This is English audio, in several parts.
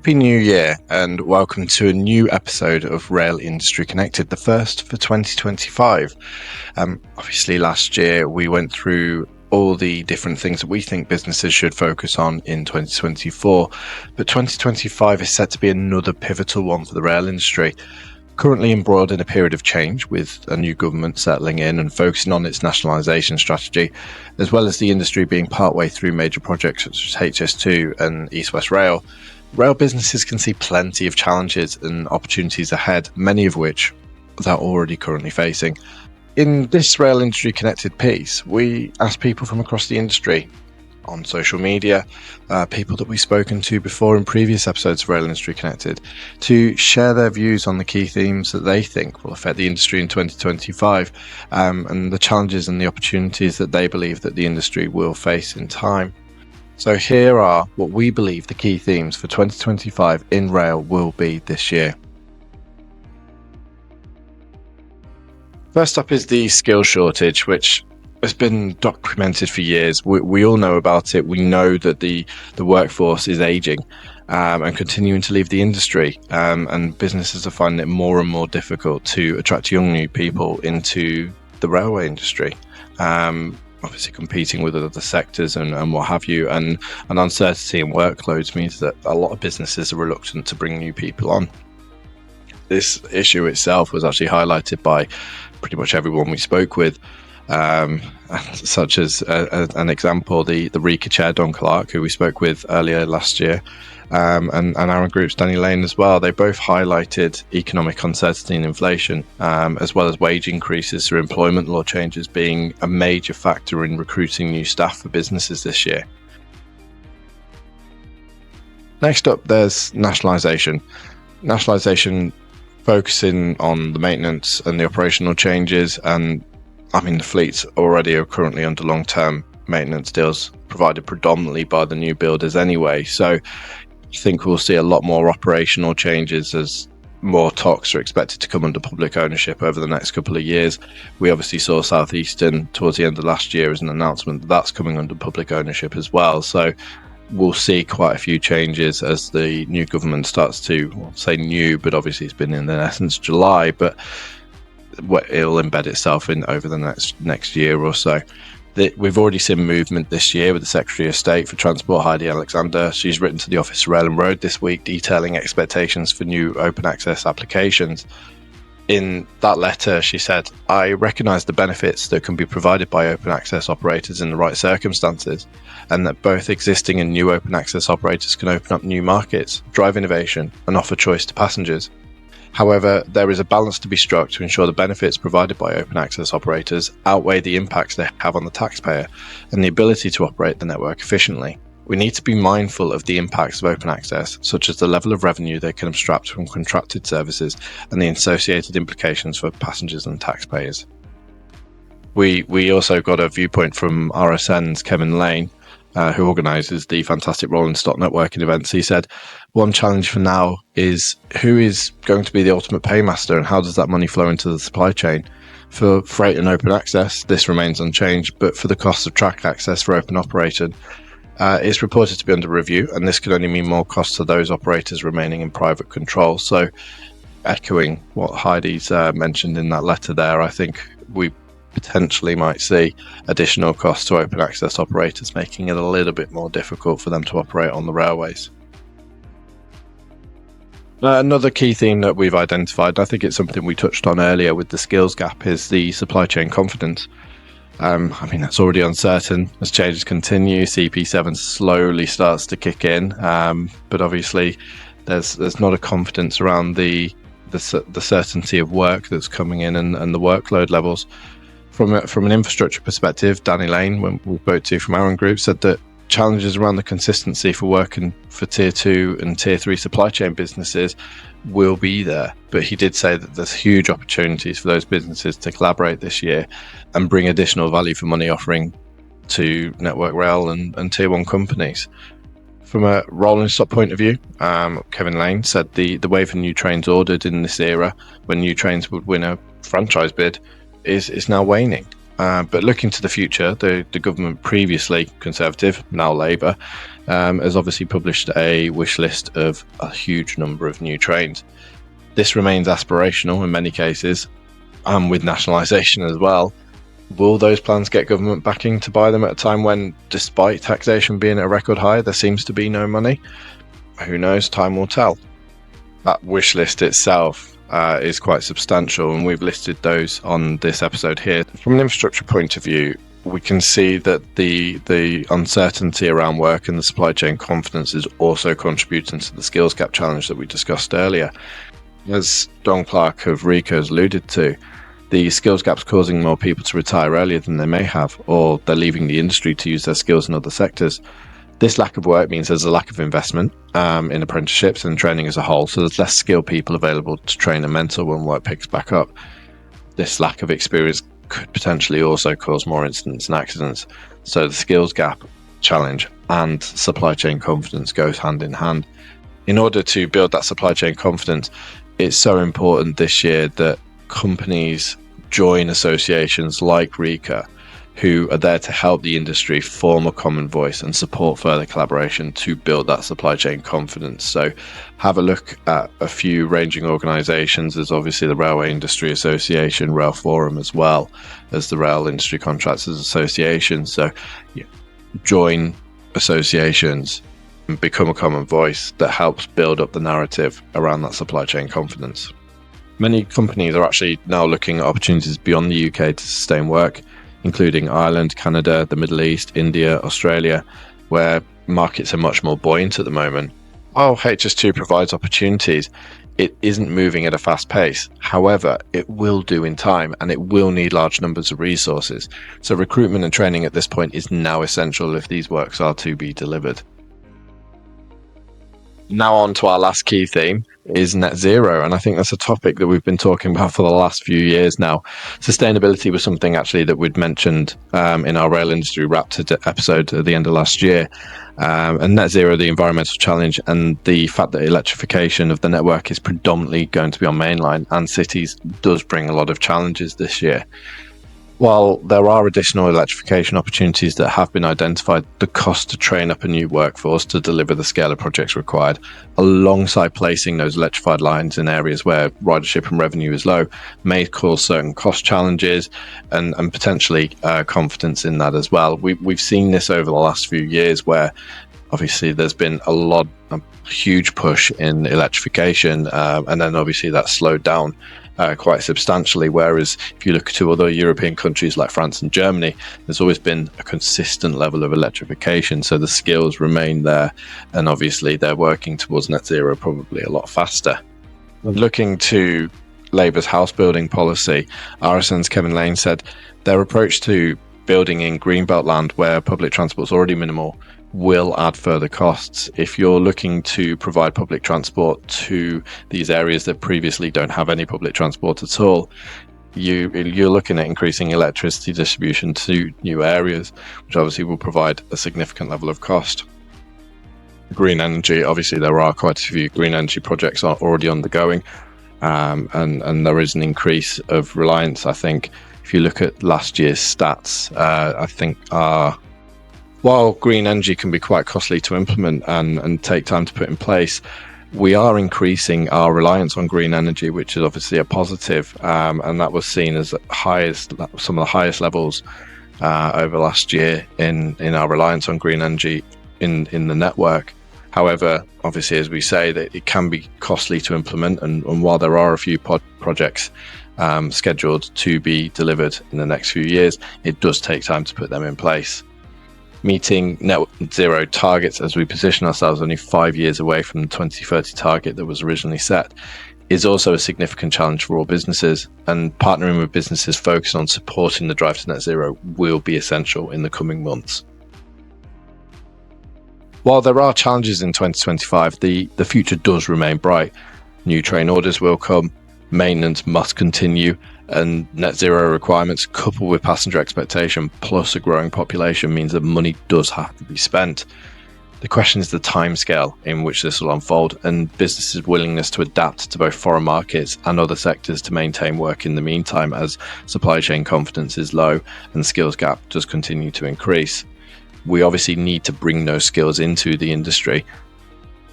Happy New Year and welcome to a new episode of Rail Industry Connected, the first for 2025. Obviously last year we went through all the different things that we think businesses should focus on in 2024, but 2025 is set to be another pivotal one for the rail industry. Currently embroiled in a period of change with a new government settling in and focusing on its nationalisation strategy, as well as the industry being partway through major projects such as HS2 and East West Rail. Rail businesses can see plenty of challenges and opportunities ahead, many of which they're already currently facing. In this Rail Industry Connected piece, we asked people from across the industry on social media, people that we've spoken to before in previous episodes of Rail Industry Connected, to share their views on the key themes that they think will affect the industry in 2025, and the challenges and the opportunities that they believe that the industry will face in time. So here are what we believe the key themes for 2025 in rail will be this year. First up is the skill shortage, which has been documented for years. We all know about it. We know that the workforce is aging and continuing to leave the industry, and businesses are finding it more and more difficult to attract young new people into the railway industry. Obviously competing with other sectors and what have you, and uncertainty in workloads means that a lot of businesses are reluctant to bring new people on. This issue itself was actually highlighted by pretty much everyone we spoke with, such as an example, the RECA chair, Don Clark, who we spoke with earlier last year, and our group's Danny Lane as well. They both highlighted economic uncertainty and inflation, as well as wage increases through employment law changes being a major factor in recruiting new staff for businesses this year. Next up, there's nationalisation. Nationalisation focusing on the maintenance and the operational changes, and the fleets already are currently under long-term maintenance deals provided predominantly by the new builders anyway. So I think we'll see a lot more operational changes as more TOCs are expected to come under public ownership over the next couple of years. We obviously saw Southeastern towards the end of last year as an announcement that that's coming under public ownership as well. So we'll see quite a few changes as the new government starts to, say new, but obviously it's been in essence July, but it'll embed itself in over the next year or so. We've already seen movement this year with the Secretary of State for Transport, Heidi Alexander. She's written to the Office of Rail and Road this week detailing expectations for new open access applications. In that letter, she said, "I recognise the benefits that can be provided by open access operators in the right circumstances, and that both existing and new open access operators can open up new markets, drive innovation, and offer choice to passengers. However, there is a balance to be struck to ensure the benefits provided by open access operators outweigh the impacts they have on the taxpayer and the ability to operate the network efficiently. We need to be mindful of the impacts of open access, such as the level of revenue they can abstract from contracted services and the associated implications for passengers and taxpayers." We also got a viewpoint from RSN's Kevin Lane, who organises the fantastic rolling stock networking events. He said, "One challenge for now is who is going to be the ultimate paymaster and how does that money flow into the supply chain? For freight and open access, this remains unchanged, but for the cost of track access for open operated, it's reported to be under review, and this could only mean more costs to those operators remaining in private control." So echoing what Heidi's mentioned in that letter there, I think we potentially might see additional costs to open access operators, making it a little bit more difficult for them to operate on the railways. Another key theme that we've identified, I think it's something we touched on earlier with the skills gap, is the supply chain confidence. That's already uncertain as changes continue. CP7 slowly starts to kick in, but obviously there's not a confidence around the certainty of work that's coming in and the workload levels. From an infrastructure perspective, Danny Lane, when we spoke to from Aaron Group, said that challenges around the consistency for working for tier 2 and tier 3 supply chain businesses will be there. But he did say that there's huge opportunities for those businesses to collaborate this year and bring additional value for money offering to Network Rail and tier 1 companies. From a rolling stock point of view, Kevin Lane said the wave for new trains ordered in this era, when new trains would win a franchise bid, is now waning. But looking to the future, the government, previously Conservative, now Labour, has obviously published a wish list of a huge number of new trains. This remains aspirational in many cases, and with nationalisation as well. Will those plans get government backing to buy them at a time when, despite taxation being at a record high, there seems to be no money? Who knows? Time will tell. That wish list itself is quite substantial, and we've listed those on this episode here. From an infrastructure point of view, we can see that the uncertainty around work and the supply chain confidence is also contributing to the skills gap challenge that we discussed earlier. As Don Clark of RICA has alluded to, the skills gap's causing more people to retire earlier than they may have, or they're leaving the industry to use their skills in other sectors. This lack of work means there's a lack of investment in apprenticeships and training as a whole, so there's less skilled people available to train and mentor when work picks back up. This lack of experience could potentially also cause more incidents and accidents, so the skills gap challenge and supply chain confidence goes hand in hand. In order to build that supply chain confidence, it's so important this year that companies join associations like RICA, who are there to help the industry form a common voice and support further collaboration to build that supply chain confidence. So have a look at a few ranging organisations. There's obviously the Railway Industry Association, Rail Forum, as well as the Rail Industry Contractors Association. So join associations and become a common voice that helps build up the narrative around that supply chain confidence. Many companies are actually now looking at opportunities beyond the UK to sustain work, including Ireland, Canada, the Middle East, India, Australia, where markets are much more buoyant at the moment. While HS2 provides opportunities, it isn't moving at a fast pace. However, it will do in time, and it will need large numbers of resources. So recruitment and training at this point is now essential if these works are to be delivered. Now on to our last key theme is net zero, and I think that's a topic that we've been talking about for the last few years now. Sustainability was something actually that we'd mentioned in our Rail Industry Wrapped episode at the end of last year, and net zero, the environmental challenge, and the fact that electrification of the network is predominantly going to be on mainline and cities does bring a lot of challenges this year. While there are additional electrification opportunities that have been identified, the cost to train up a new workforce to deliver the scale of projects required, alongside placing those electrified lines in areas where ridership and revenue is low, may cause certain cost challenges and potentially confidence in that as well. We've seen this over the last few years where obviously there's been a huge push in electrification, and then obviously that slowed down quite substantially, whereas if you look to other European countries like France and Germany, there's always been a consistent level of electrification, so the skills remain there, and obviously they're working towards net zero probably a lot faster. Looking to Labour's house building policy, RSN's Kevin Lane said their approach to building in greenbelt land where public transport's already minimal will add further costs. If you're looking to provide public transport to these areas that previously don't have any public transport at all, you're looking at increasing electricity distribution to new areas, which obviously will provide a significant level of cost. Green energy, obviously there are quite a few green energy projects are already undergoing, and there is an increase of reliance. I think if you look at last year's stats, I think while green energy can be quite costly to implement and take time to put in place, we are increasing our reliance on green energy, which is obviously a positive, and that was seen as some of the highest levels over last year in our reliance on green energy in the network. However, obviously, as we say, that it can be costly to implement, and while there are a few projects scheduled to be delivered in the next few years, it does take time to put them in place. Meeting net zero targets as we position ourselves only 5 years away from the 2030 target that was originally set is also a significant challenge for all businesses, and partnering with businesses focused on supporting the drive to net zero will be essential in the coming months. While there are challenges in 2025, the future does remain bright. New train orders will come, maintenance must continue, and net zero requirements coupled with passenger expectation plus a growing population means that money does have to be spent. The question is the timescale in which this will unfold, and businesses' willingness to adapt to both foreign markets and other sectors to maintain work in the meantime, as supply chain confidence is low and skills gap does continue to increase. We obviously need to bring those skills into the industry.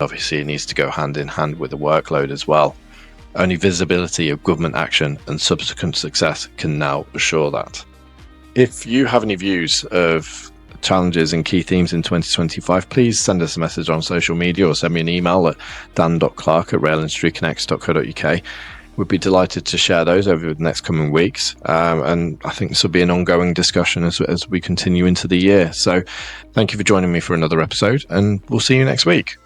Obviously, it needs to go hand in hand with the workload as well. Only visibility of government action and subsequent success can now assure that. If you have any views of challenges and key themes in 2025, please send us a message on social media or send me an email at dan.clark@railindustryconnects.co.uk. We'd be delighted to share those over the next coming weeks. And I think this will be an ongoing discussion as we continue into the year. So thank you for joining me for another episode, and we'll see you next week.